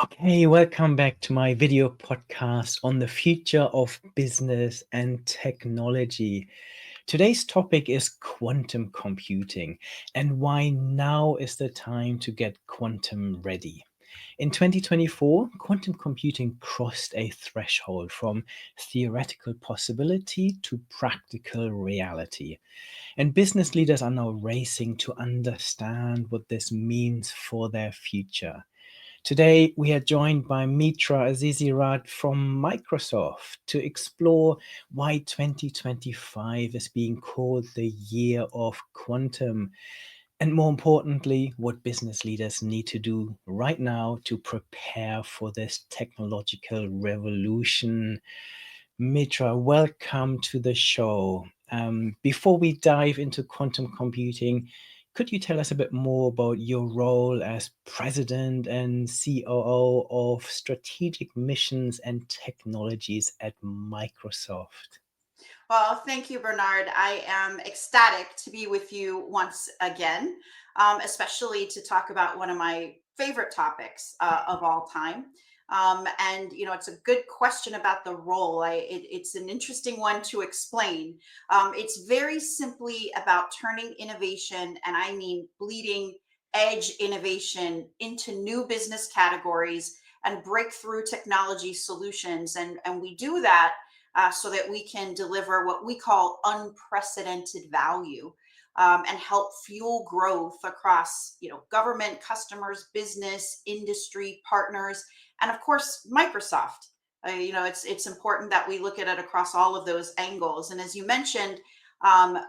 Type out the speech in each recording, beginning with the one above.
Okay, welcome back to my video podcast on the future of business and technology. Today's topic is quantum computing and why now is the time to get quantum ready. In 2024, quantum computing crossed a threshold from theoretical possibility to practical reality. And business leaders are now racing to understand what this means for their future. Today, we are joined by Mitra Azizirad from Microsoft to explore why 2025 is being called the year of quantum, and more importantly, what business leaders need to do right now to prepare for this technological revolution. Mitra, welcome to the show. Before we dive into quantum computing, could you tell us a bit more about your role as President and COO of Strategic Missions and Technologies at Microsoft? Well, thank you, Bernard. I am ecstatic to be with you once again, especially to talk about one of my favorite topics of all time. It's a good question about the role. It's an interesting one to explain. It's very simply about turning innovation, and I mean bleeding edge innovation, into new business categories and breakthrough technology solutions. And we do that so that we can deliver what we call unprecedented value, and help fuel growth across, government, customers, business, industry, partners, and of course, Microsoft. It's important that we look at it across all of those angles. And as you mentioned,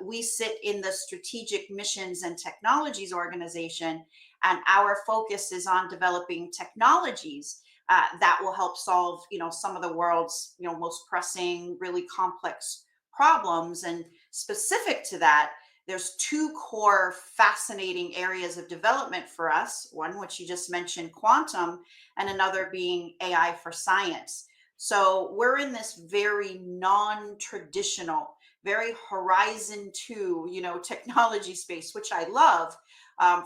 we sit in the Strategic Missions and Technologies organization, and our focus is on developing technologies that will help solve, some of the world's, most pressing, really complex problems. And specific to that, there's two core fascinating areas of development for us. One, which you just mentioned, quantum, and another being AI for science. So we're in this very non-traditional, very horizon two, technology space, which I love,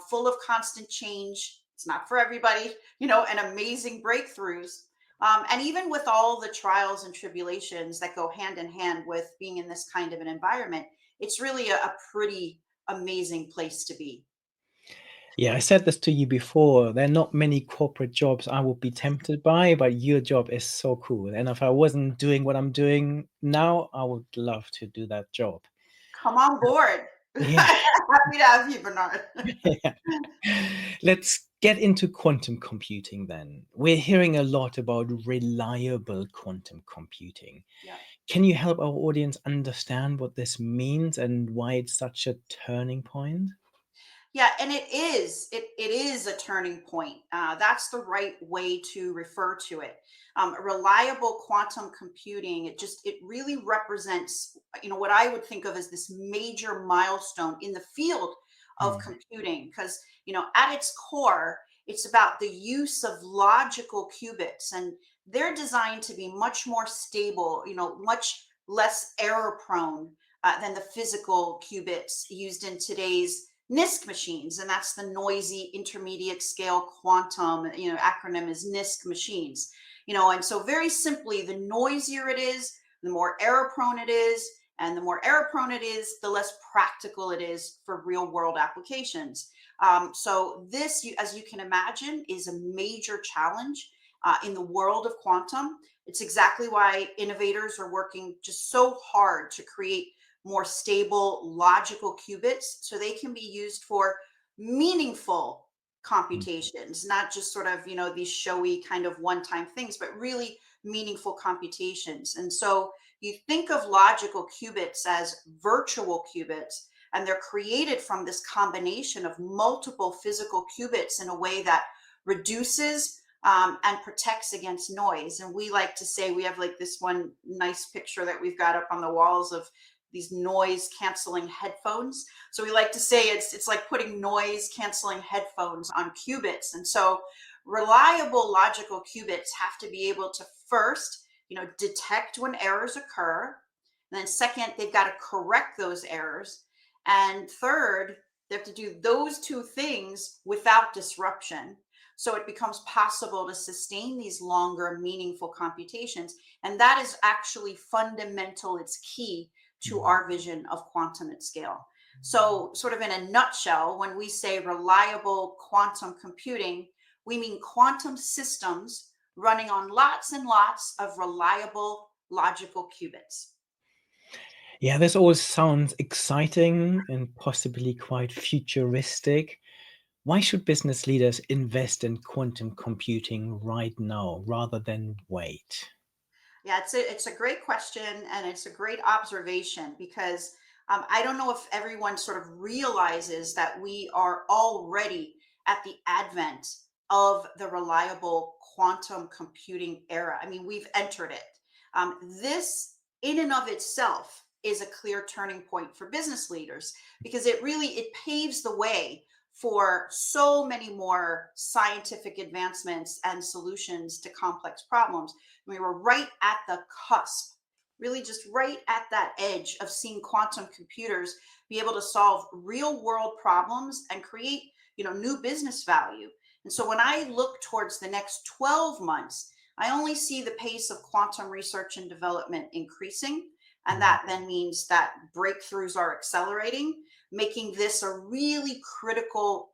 full of constant change. It's not for everybody, and amazing breakthroughs. And even with all the trials and tribulations that go hand in hand with being in this kind of an environment, it's really a pretty amazing place to be. Yeah, I said this to you before. There are not many corporate jobs I would be tempted by, but your job is so cool. And if I wasn't doing what I'm doing now, I would love to do that job. Come on board. Yeah. Happy to have you, Bernard. Yeah. Let's get into quantum computing then. We're hearing a lot about reliable quantum computing. Yeah. Can you help our audience understand what this means and why it's such a turning point? Yeah, and it is a turning point. That's the right way to refer to it. Reliable quantum computing. It really represents, what I would think of as this major milestone in the field of Mm, computing, because at its core, it's about the use of logical qubits, and they're designed to be much more stable, much less error prone than the physical qubits used in today's NISQ machines, and that's the noisy intermediate scale quantum, acronym is NISQ machines. And so very simply, the noisier it is, the more error prone it is, and the more error prone it is, the less practical it is for real world applications. So this, as you can imagine, is a major challenge in the world of quantum. It's exactly why innovators are working just so hard to create more stable logical qubits so they can be used for meaningful mm, computations, not just sort of, these showy kind of one-time things, but really meaningful computations. And so you think of logical qubits as virtual qubits, and they're created from this combination of multiple physical qubits in a way that reduces and protects against noise. And we like to say, we have like this one nice picture that we've got up on the walls of these noise canceling headphones. So we like to say it's like putting noise canceling headphones on qubits. And so reliable logical qubits have to be able to first, detect when errors occur. And then second, they've got to correct those errors. And third, they have to do those two things without disruption. So it becomes possible to sustain these longer, meaningful computations. And that is actually fundamental. It's key to Mm. our vision of quantum at scale. So, sort of in a nutshell, when we say reliable quantum computing, we mean quantum systems running on lots and lots of reliable logical qubits. Yeah, this all sounds exciting and possibly quite futuristic. Why should business leaders invest in quantum computing right now rather than wait? Yeah, it's a great question and it's a great observation because I don't know if everyone sort of realizes that we are already at the advent of the reliable quantum computing era. I mean, we've entered it. This, in and of itself, is a clear turning point for business leaders because it paves the way for so many more scientific advancements and solutions to complex problems. We were right at the cusp, really just right at that edge of seeing quantum computers be able to solve real world problems and create, new business value. And so when I look towards the next 12 months, I only see the pace of quantum research and development increasing. And Mm. that then means that breakthroughs are accelerating, making this a really critical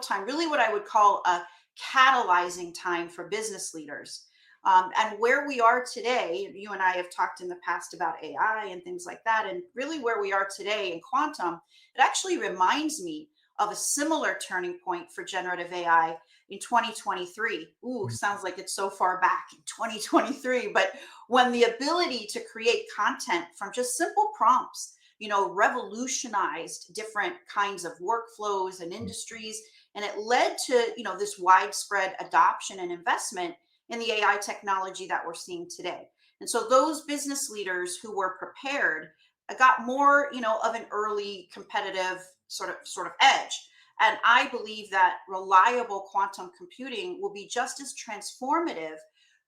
time, really what I would call a catalyzing time for business leaders. And where we are today, you and I have talked in the past about AI and things like that. And really, where we are today in quantum, it actually reminds me of a similar turning point for generative AI in 2023. Ooh, sounds like it's so far back in 2023. But when the ability to create content from just simple prompts, revolutionized different kinds of workflows and Mm. industries. And it led to, this widespread adoption and investment in the AI technology that we're seeing today. And so those business leaders who were prepared got more, of an early competitive sort of edge. And I believe that reliable quantum computing will be just as transformative,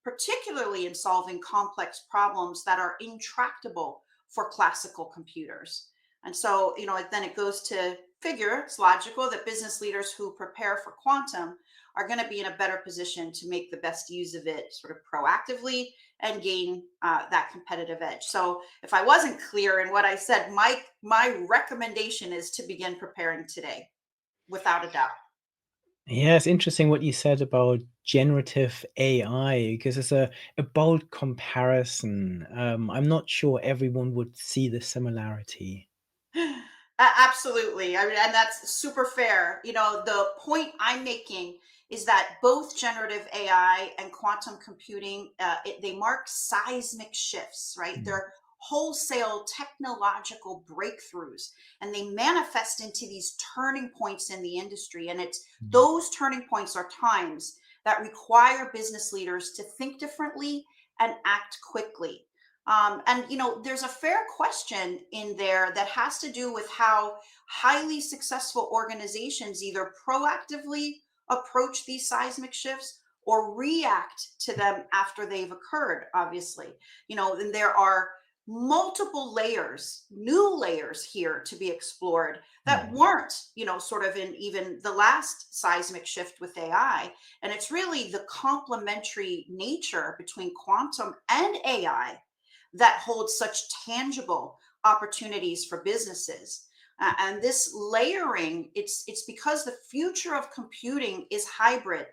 particularly in solving complex problems that are intractable for classical computers. And so, then it goes to figure it's logical that business leaders who prepare for quantum are going to be in a better position to make the best use of it sort of proactively and gain that competitive edge. So if I wasn't clear in what I said, my recommendation is to begin preparing today, without a doubt. Yeah, it's interesting what you said about generative AI because it's a bold comparison. I'm not sure everyone would see the similarity. Absolutely. I mean, and that's super fair. The point I'm making is that both generative AI and quantum computing, they mark seismic shifts, right? Mm. They're wholesale technological breakthroughs, and they manifest into these turning points in the industry. And it's Mm. those turning points are times that require business leaders to think differently and act quickly. And there's a fair question in there that has to do with how highly successful organizations either proactively approach these seismic shifts or react to them after they've occurred, obviously. And there are multiple layers, new layers here to be explored that Mm. weren't, sort of in even the last seismic shift with AI. And it's really the complementary nature between quantum and AI that holds such tangible opportunities for businesses. And this layering, it's because the future of computing is hybrid,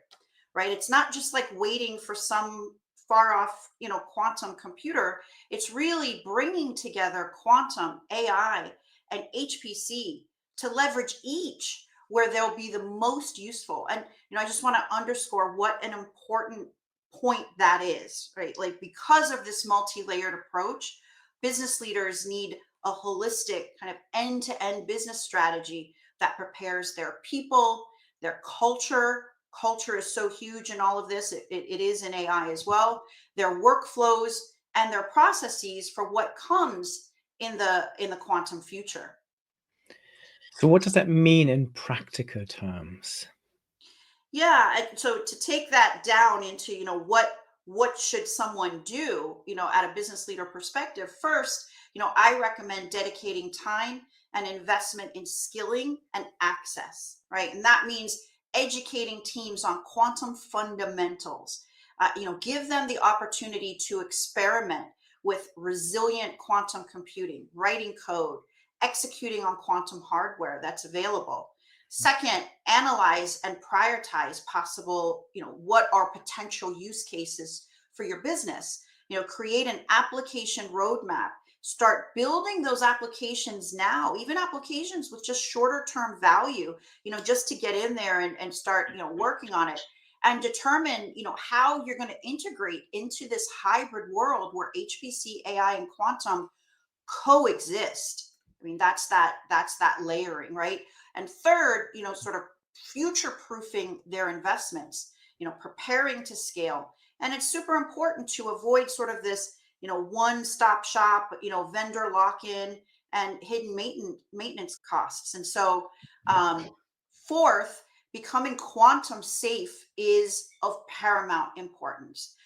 right? It's not just like waiting for some far off, quantum computer. It's really bringing together quantum, AI, and HPC to leverage each where they'll be the most useful. And I just want to underscore what an important point that is, right? Like, because of this multi-layered approach, business leaders need a holistic kind of end-to-end business strategy that prepares their people, their culture. Culture is so huge in all of this. It is in AI as well. Their workflows and their processes for what comes in the quantum future. So what does that mean in practical terms? Yeah, and so to take that down into, what should someone do, at a business leader perspective, first, I recommend dedicating time and investment in skilling and access, right? And that means educating teams on quantum fundamentals. Give them the opportunity to experiment with resilient quantum computing, writing code, executing on quantum hardware that's available. Second, analyze and prioritize possible, what are potential use cases for your business. Create an application roadmap. Start building those applications now, even applications with just shorter term value, just to get in there and start, working on it and determine, how you're going to integrate into this hybrid world where HPC, AI, and quantum coexist. I mean, that's that layering, right? And third, sort of future proofing their investments, preparing to scale. And it's super important to avoid sort of this, one stop shop, vendor lock in and hidden maintenance costs. And so, fourth, becoming quantum safe is of paramount importance.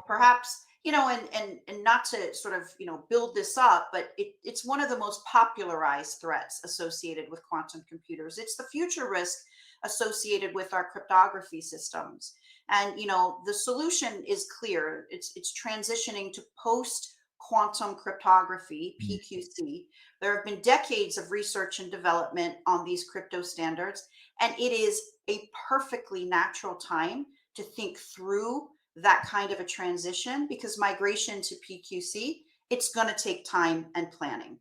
Perhaps, and not to sort of, build this up, but it's one of the most popularized threats associated with quantum computers. It's the future risk associated with our cryptography systems. And the solution is clear. It's transitioning to post quantum cryptography, PQC. There have been decades of research and development on these crypto standards, and it is a perfectly natural time to think through that kind of a transition, because migration to PQC, it's going to take time and planning.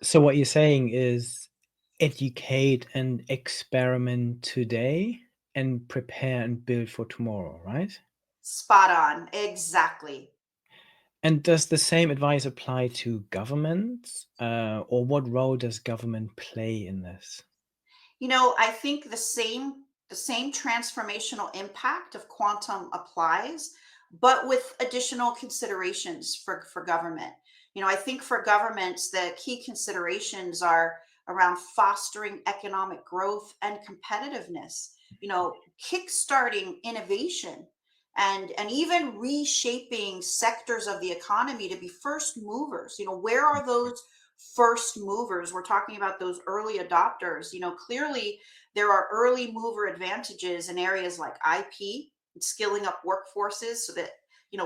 So what you're saying is educate and experiment today and prepare and build for tomorrow, right? Spot on. Exactly. And does the same advice apply to governments? Or what role does government play in this? I think the same transformational impact of quantum applies, but with additional considerations for government. I think for governments, the key considerations are around fostering economic growth and competitiveness, kickstarting innovation and even reshaping sectors of the economy to be first movers. Where are those first movers? We're talking about those early adopters. Clearly there are early mover advantages in areas like IP and skilling up workforces so that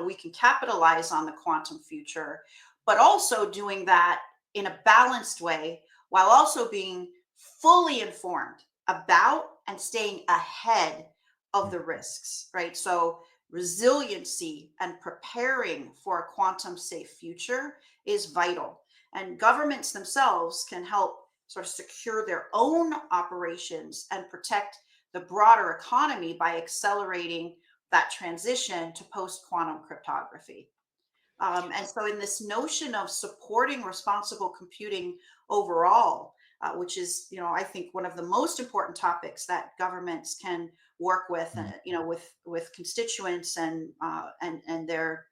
we can capitalize on the quantum future, but also doing that in a balanced way while also being fully informed about and staying ahead of the risks, right? So resiliency and preparing for a quantum safe future is vital. And governments themselves can help sort of secure their own operations and protect the broader economy by accelerating that transition to post quantum cryptography. And so, in this notion of supporting responsible computing overall, which is, I think one of the most important topics that governments can work with, with constituents and their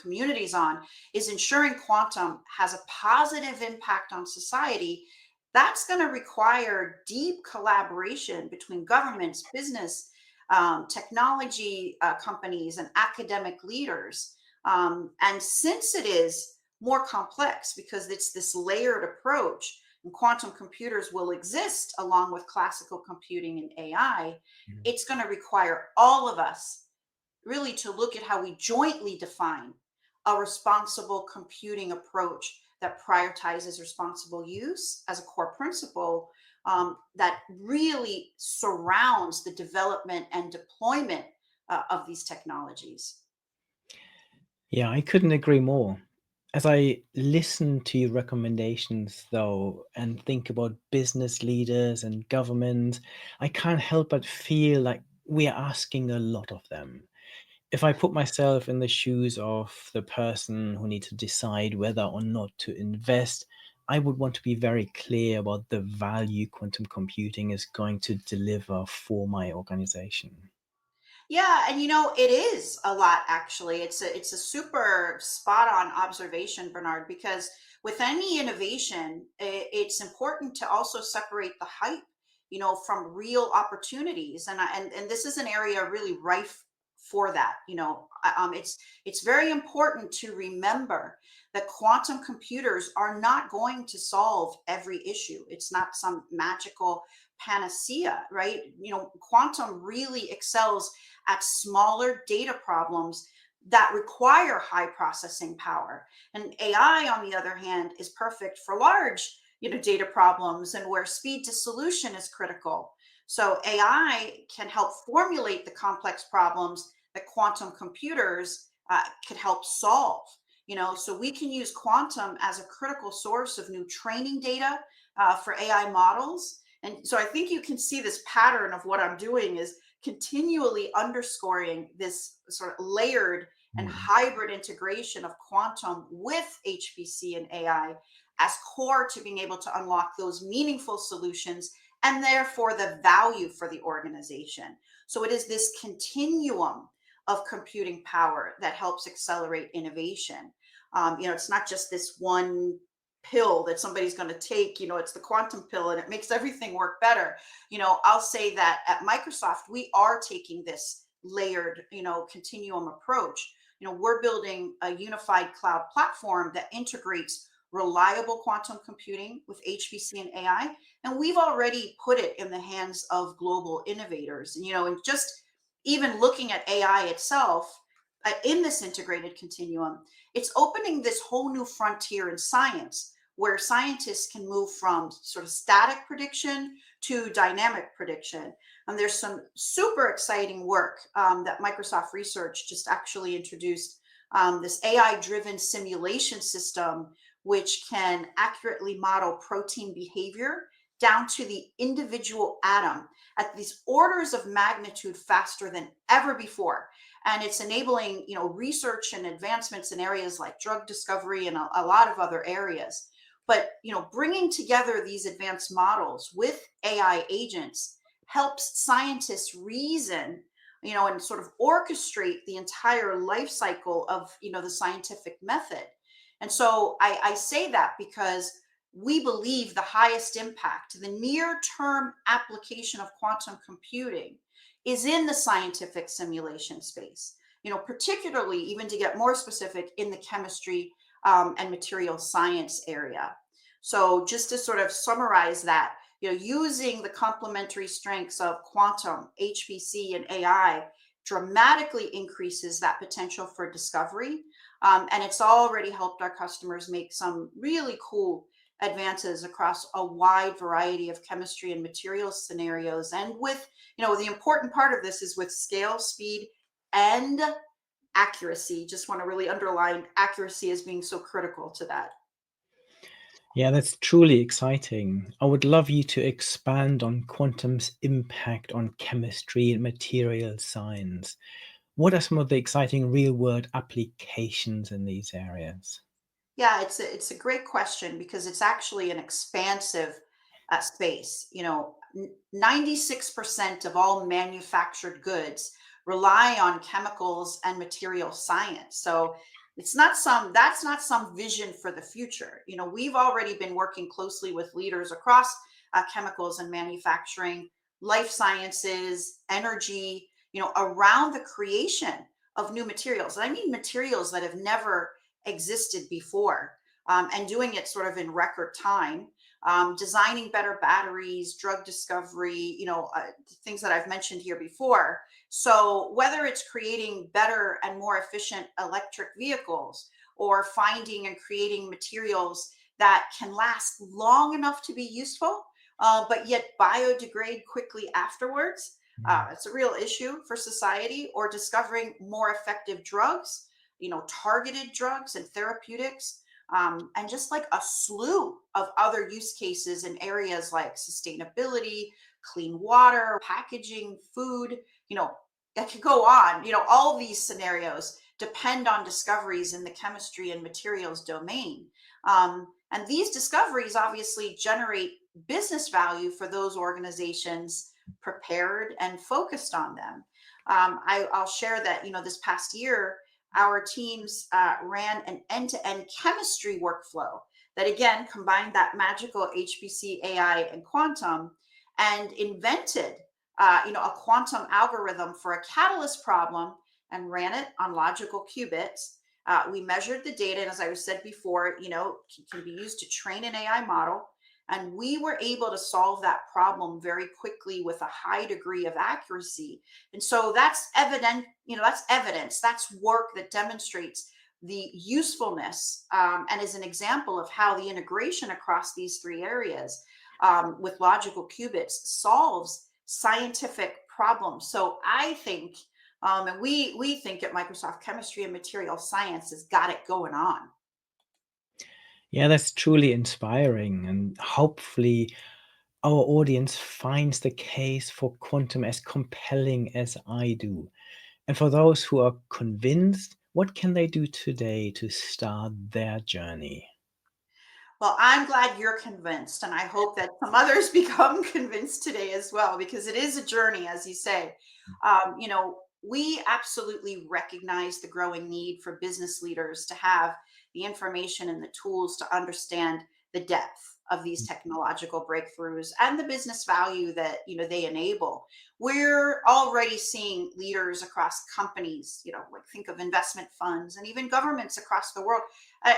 communities on, is ensuring quantum has a positive impact on society. That's going to require deep collaboration between governments, business, technology companies, and academic leaders. And since it is more complex because it's this layered approach, and quantum computers will exist along with classical computing and AI, Mhm. it's going to require all of us really to look at how we jointly define a responsible computing approach that prioritizes responsible use as a core principle, that really surrounds the development and deployment of these technologies. Yeah, I couldn't agree more. As I listen to your recommendations, though, and think about business leaders and government, I can't help but feel like we're asking a lot of them. If I put myself in the shoes of the person who needs to decide whether or not to invest, I would want to be very clear about the value quantum computing is going to deliver for my organization. Yeah, and it is a lot actually. It's a super spot on observation, Bernard, because with any innovation, it's important to also separate the hype, from real opportunities. And this is an area really rife for that. It's very important to remember that quantum computers are not going to solve every issue. It's not some magical panacea, right? Quantum really excels at smaller data problems that require high processing power. And AI, on the other hand, is perfect for large, data problems and where speed to solution is critical. So AI can help formulate the complex problems that quantum computers could help solve. So we can use quantum as a critical source of new training data for AI models. And so I think you can see this pattern of what I'm doing is continually underscoring this sort of layered and Mm. hybrid integration of quantum with HPC and AI as core to being able to unlock those meaningful solutions and therefore the value for the organization. So it is this continuum of computing power that helps accelerate innovation. It's not just this one pill that somebody's going to take. It's the quantum pill and it makes everything work better. I'll say that at Microsoft we are taking this layered, continuum approach. We're building a unified cloud platform that integrates reliable quantum computing with HPC and AI, and we've already put it in the hands of global innovators. And just even looking at AI itself in this integrated continuum, it's opening this whole new frontier in science where scientists can move from sort of static prediction to dynamic prediction. And there's some super exciting work that Microsoft Research just actually introduced, this AI driven simulation system, which can accurately model protein behavior down to the individual atom at these orders of magnitude faster than ever before. And it's enabling, research and advancements in areas like drug discovery and a lot of other areas. But, bringing together these advanced models with AI agents helps scientists reason, and sort of orchestrate the entire life cycle of, the scientific method. And so I say that because we believe the highest impact, the near term application of quantum computing is in the scientific simulation space, particularly, even to get more specific, in the chemistry and material science area. So just to sort of summarize that, using the complementary strengths of quantum, HPC, and AI dramatically increases that potential for discovery. And it's already helped our customers make some really cool advances across a wide variety of chemistry and materials scenarios. And with, the important part of this is with scale, speed, and accuracy. Just want to really underline accuracy as being so critical to that. Yeah, that's truly exciting. I would love you to expand on quantum's impact on chemistry and material science. What are some of the exciting real-world applications in these areas? Yeah, it's a great question because it's actually an expansive space. 96% of all manufactured goods rely on chemicals and material science. So that's not some vision for the future. We've already been working closely with leaders across chemicals and manufacturing, life sciences, energy, around the creation of new materials. And I mean materials that have never existed before, and doing it sort of in record time, designing better batteries, drug discovery, things that I've mentioned here before. So whether it's creating better and more efficient electric vehicles or finding and creating materials that can last long enough to be useful, but yet biodegrade quickly afterwards, Mm. it's a real issue for society, or discovering more effective drugs, targeted drugs and therapeutics, and just like a slew of other use cases in areas like sustainability, clean water, packaging, food, that could go on. All these scenarios depend on discoveries in the chemistry and materials domain. And these discoveries obviously generate business value for those organizations prepared and focused on them. I'll share that, this past year, our teams ran an end-to-end chemistry workflow that again combined that magical HPC, AI, and quantum, and invented a quantum algorithm for a catalyst problem and ran it on logical qubits. We measured the data, and as I said before, can be used to train an AI model. And we were able to solve that problem very quickly with a high degree of accuracy. And so that's evident, that's evidence, that's work that demonstrates the usefulness, and is an example of how the integration across these three areas, with logical qubits, solves scientific problems. So I think, and we think at Microsoft, chemistry and material science has got it going on. Yeah, that's truly inspiring, and hopefully our audience finds the case for quantum as compelling as I do. And for those who are convinced, what can they do today to start their journey? Well, I'm glad you're convinced, and I hope that some others become convinced today as well, because it is a journey, as you say. We absolutely recognize the growing need for business leaders to have the information and the tools to understand the depth of these technological breakthroughs and the business value that they enable. We're already seeing leaders across companies, like think of investment funds and even governments across the world.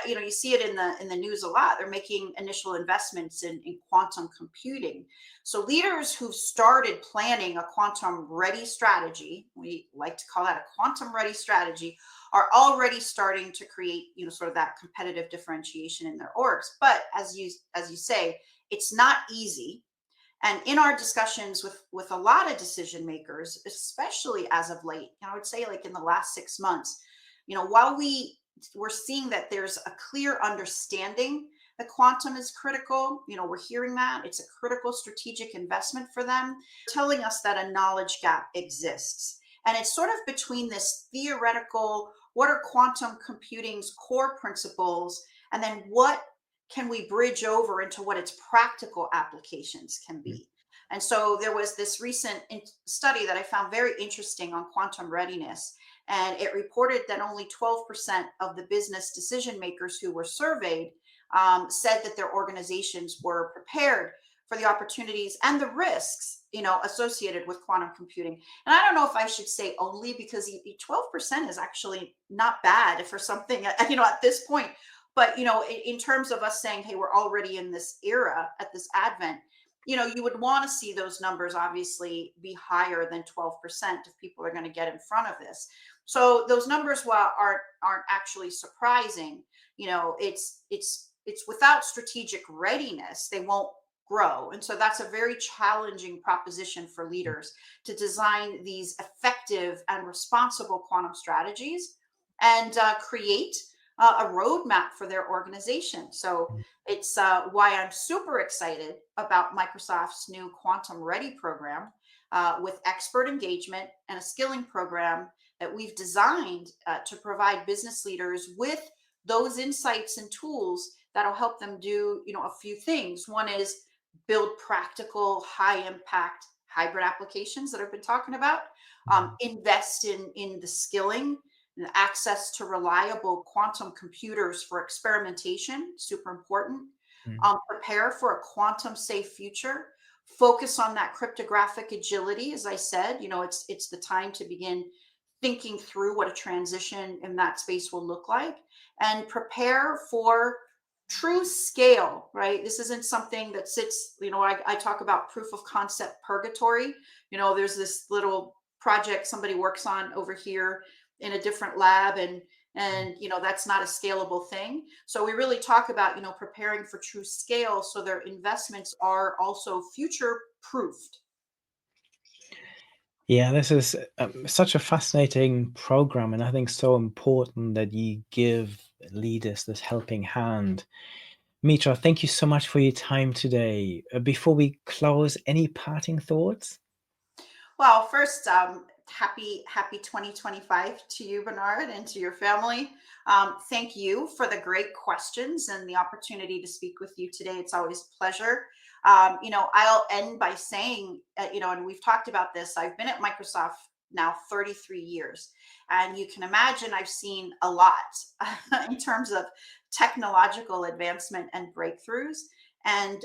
You see it in the news a lot. They're making initial investments in quantum computing. So leaders who've started planning a quantum ready strategy, we like to call that a quantum ready strategy, are already starting to create, sort of that competitive differentiation in their orgs. But as you say, it's not easy. And in our discussions with a lot of decision makers, especially as of late, I would say like in the last 6 months, while we're seeing that there's a clear understanding that quantum is critical, we're hearing that it's a critical strategic investment for them, telling us that a knowledge gap exists. And it's sort of between this theoretical, what are quantum computing's core principles, and then what can we bridge over into what its practical applications can be. And so there was this recent study that I found very interesting on quantum readiness, and it reported that only 12% of the business decision makers who were surveyed, said that their organizations were prepared for the opportunities and the risks, associated with quantum computing. And I don't know if I should say only, because 12% is actually not bad for something, at this point. But in terms of us saying, hey, we're already in this era at this advent, you would want to see those numbers obviously be higher than 12% if people are going to get in front of this. So those numbers, while aren't actually surprising, it's without strategic readiness, they won't grow. And so that's a very challenging proposition for leaders to design these effective and responsible quantum strategies, and create a roadmap for their organization. So it's why I'm super excited about Microsoft's new Quantum Ready program, with expert engagement and a skilling program that we've designed to provide business leaders with those insights and tools that'll help them do, a few things. One is build practical, high impact hybrid applications that I've been talking about. Invest in the skilling and access to reliable quantum computers for experimentation, super important. Mhm. Prepare for a quantum safe future. Focus on that cryptographic agility. As I said, it's the time to begin thinking through what a transition in that space will look like, and prepare for true scale, right? This isn't something that sits, I talk about proof of concept purgatory. There's this little project somebody works on over here in a different lab, and that's not a scalable thing. So we really talk about, preparing for true scale so their investments are also future proofed. Yeah, this is such a fascinating program, and I think so important that you give leaders this helping hand. Mitra, thank you so much for your time today. Before we close, any parting thoughts? Well, first, happy 2025 to you, Bernard, and to your family. Thank you for the great questions and the opportunity to speak with you today. It's always a pleasure. I'll end by saying, and we've talked about this. I've been at Microsoft now 33 years, and you can imagine I've seen a lot in terms of technological advancement and breakthroughs. And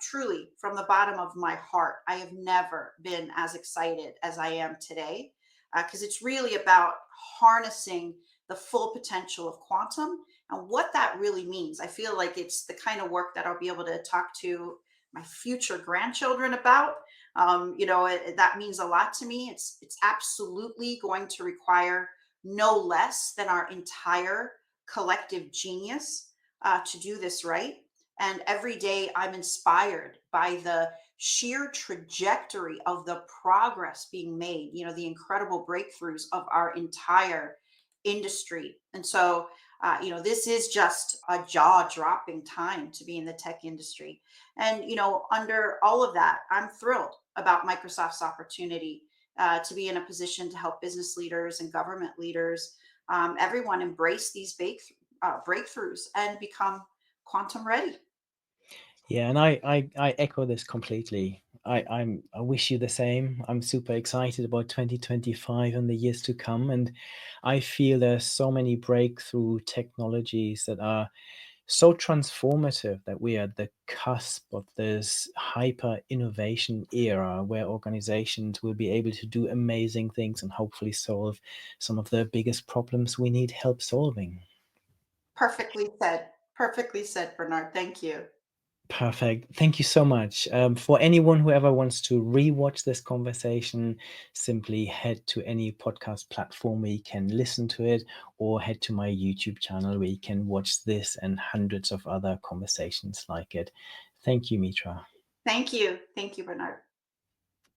truly, from the bottom of my heart, I have never been as excited as I am today, because it's really about harnessing the full potential of quantum and what that really means. I feel like it's the kind of work that I'll be able to talk to my future grandchildren about. That means a lot to me. It's absolutely going to require no less than our entire collective genius to do this right. And every day I'm inspired by the sheer trajectory of the progress being made, the incredible breakthroughs of our entire industry. And so, this is just a jaw dropping time to be in the tech industry. And, under all of that, I'm thrilled about Microsoft's opportunity to be in a position to help business leaders and government leaders, everyone embrace these breakthroughs and become quantum ready. Yeah, and I echo this completely. I wish you the same. I'm super excited about 2025 and the years to come, and I feel there's so many breakthrough technologies that are so transformative that we are at the cusp of this hyper innovation era where organizations will be able to do amazing things and hopefully solve some of the biggest problems we need help solving. Perfectly said. Perfectly said, Bernard. Thank you. Perfect. Thank you so much. For anyone who ever wants to rewatch this conversation, simply head to any podcast platform where you can listen to it, or head to my YouTube channel where you can watch this and hundreds of other conversations like it. Thank you, Mitra. Thank you. Thank you, Bernard.